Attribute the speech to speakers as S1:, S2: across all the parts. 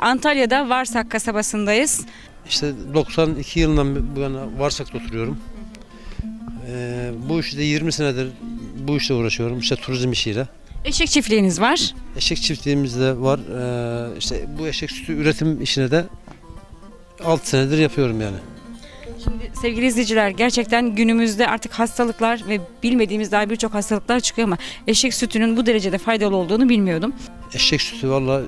S1: Antalya'da Varsak kasabasındayız.
S2: İşte 92 yılından bu yana Varsak'ta oturuyorum. Bu işte 20 senedir bu işle uğraşıyorum. İşte turizm işiyle.
S1: Eşek çiftliğiniz var.
S2: Eşek çiftliğimiz de var. İşte bu eşek sütü üretim işini de 6 senedir yapıyorum yani.
S1: Şimdi sevgili izleyiciler, gerçekten günümüzde artık hastalıklar ve bilmediğimiz daha birçok hastalıklar çıkıyor ama eşek sütünün bu derecede faydalı olduğunu bilmiyordum.
S2: Eşek sütü valla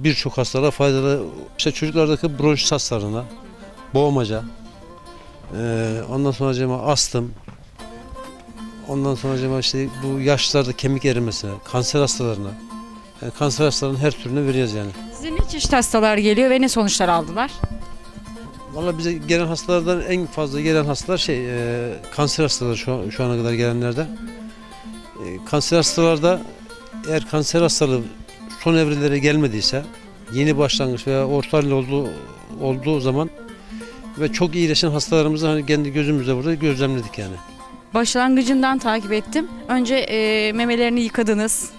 S2: birçok hastalığa faydalı. İşte çocuklardaki bronşit hastalarına, boğmaca, ondan sonra astım, ondan sonra işte bu yaşlılarda kemik erimesine, kanser hastalarına, yani kanser hastalarının her türünü veriyoruz yani.
S1: Size ne çeşit hastalar geliyor ve ne sonuçlar aldılar?
S2: Valla bize gelen hastalardan en fazla gelen hastalar kanser hastaları şu ana kadar gelenlerde. Kanser hastalarda eğer kanser hastalığı son evrelere gelmediyse, yeni başlangıç veya orta halde olduğu zaman ve çok iyileşen hastalarımızı hani kendi gözümüzle burada gözlemledik yani.
S1: Başlangıcından takip ettim. Önce memelerini yıkadınız.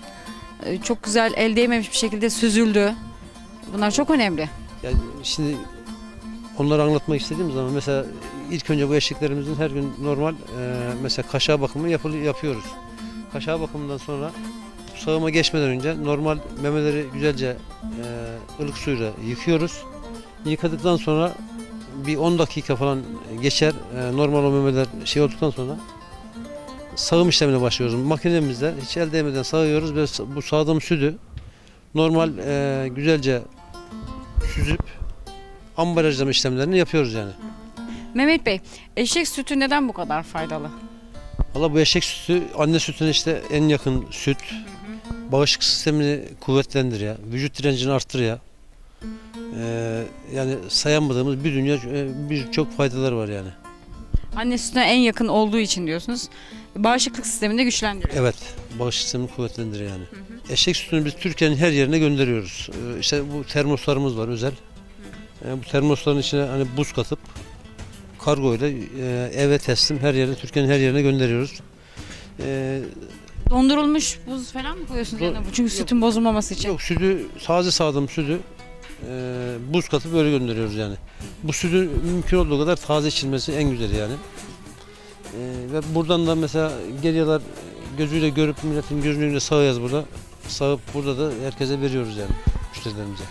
S1: Çok güzel, el değmemiş bir şekilde süzüldü. Bunlar çok önemli.
S2: Yani şimdi onları anlatmak istediğim zaman mesela ilk önce bu eşeklerimizin her gün normal mesela kaşığa bakımı yapıyoruz. Kaşığa bakımından sonra sağıma geçmeden önce normal memeleri güzelce ılık suyla yıkıyoruz. Yıkadıktan sonra bir 10 dakika falan geçer. Normal o memeler olduktan sonra sağım işlemine başlıyoruz. Makinemizde hiç el değmeden sağıyoruz ve bu sağdığım sütü normal güzelce süzüp ambalajlama işlemlerini yapıyoruz yani.
S1: Mehmet Bey, eşek sütü neden bu kadar faydalı?
S2: Valla bu eşek sütü anne sütüne işte en yakın süt. Bağışıklık sistemini kuvvetlendiriyor. Vücut direncini arttırıyor. Yani sayamadığımız bir dünya birçok faydalar var yani.
S1: Anne sütüne en yakın olduğu için diyorsunuz. Bağışıklık sistemini de güçlendiriyor.
S2: Evet, bağışıklık sistemini kuvvetlendiriyor yani. Eşek sütünü biz Türkiye'nin her yerine gönderiyoruz. İşte bu termoslarımız var özel. Bu termosların içine hani buz katıp kargo ile eve teslim her yere, Türkiye'nin her yerine gönderiyoruz.
S1: Dondurulmuş buz falan mı koyuyorsunuz yanına? Çünkü sütün bozulmaması için.
S2: Yok, sütü taze sağdığım sütü buz katıp böyle gönderiyoruz yani. Bu sütün mümkün olduğu kadar taze içilmesi en güzeli yani. Ve buradan da mesela geliyorlar gözüyle görüp milletin gözünün önünde sağıyoruz burada. Sağıp burada da herkese veriyoruz yani müşterilerimize.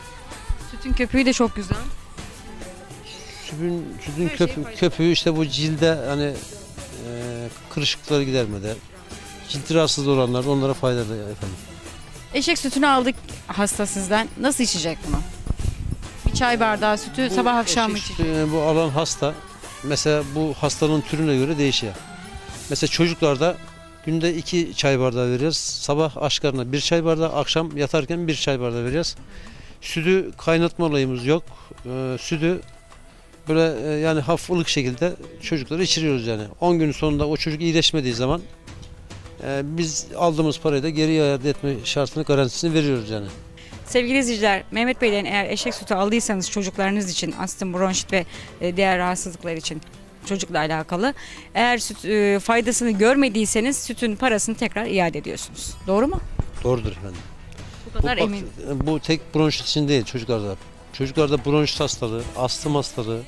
S1: Sütün köpüğü de çok güzel.
S2: Sütün köpüğü işte bu cilde hani kırışıklıkları gidermede, cilt rahatsızlığı olanlar onlara faydalı efendim.
S1: Eşek sütünü aldık hasta sizden. Nasıl içecek bunu? Bir çay bardağı sütü sabah akşam mı içecek?
S2: Bu alan hasta. Mesela bu hastanın türüne göre değişiyor. Mesela çocuklarda günde 2 çay bardağı veriyoruz. Sabah aç karnına 1 çay bardağı, akşam yatarken 1 çay bardağı veriyoruz. Sütü kaynatma olayımız yok. Sütü böyle yani hafif ılık şekilde çocuklara içiriyoruz yani. 10 gün sonunda o çocuk iyileşmediği zaman biz aldığımız parayı da geri iade etme şartını, garantisini veriyoruz yani.
S1: Sevgili izleyiciler, Mehmet Bey'den eğer eşek sütü aldıysanız çocuklarınız için, astım, bronşit ve diğer rahatsızlıklar için çocukla alakalı, eğer süt faydasını görmediyseniz sütün parasını tekrar iade ediyorsunuz. Doğru mu?
S2: Doğrudur efendim.
S1: Bu kadar eminim.
S2: Bu tek bronşit için değil çocuklarda. Çocuklarda bronşit hastalığı, astım hastalığı,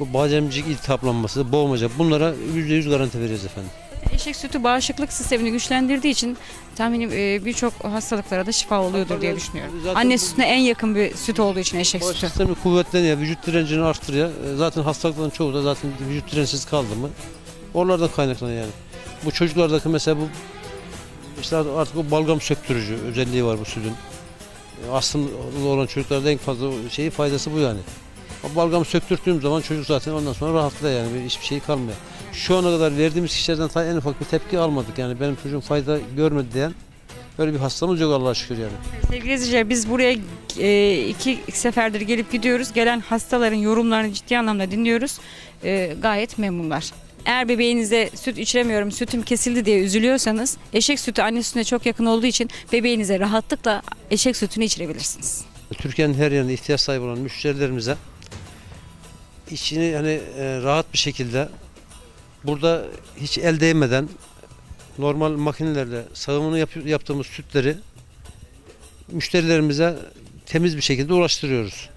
S2: bu bademcik iltihaplanması, boğmaca bunlara %100 garanti veririz efendim.
S1: Eşek sütü bağışıklık sistemini güçlendirdiği için tahminim birçok hastalıklara da şifa oluyordur diye düşünüyorum. Anne sütüne en yakın bir süt olduğu için eşek sütü.
S2: Bağışıklık sistemi kuvvetleniyor, vücut direncini arttırıyor. Zaten hastalıkların çoğu da zaten vücut dirençsiz kaldı mı oralardan kaynaklanıyor yani. Bu çocuklardaki mesela bu işte artık o balgam söktürücü özelliği var bu sütün. Astımlı olan çocuklarda en fazla faydası bu yani. O balgamı söktürdüğüm zaman çocuk zaten ondan sonra rahatlıyor yani hiçbir şey kalmıyor. Şu ana kadar verdiğimiz kişilerden en ufak bir tepki almadık yani benim çocuğum fayda görmedi diyen böyle bir hastamız yok Allah'a şükür yani.
S1: Sevgili izleyiciler, biz buraya 2 seferdir gelip gidiyoruz. Gelen hastaların yorumlarını ciddi anlamda dinliyoruz. Gayet memnunlar. Eğer bebeğinize süt içiremiyorum, sütüm kesildi diye üzülüyorsanız eşek sütü anne sütüne çok yakın olduğu için bebeğinize rahatlıkla eşek sütünü içirebilirsiniz.
S2: Türkiye'nin her yerinde ihtiyaç sahibi olan müşterilerimize içini hani rahat bir şekilde burada hiç el değmeden normal makinelerle sağımını yaptığımız sütleri müşterilerimize temiz bir şekilde ulaştırıyoruz.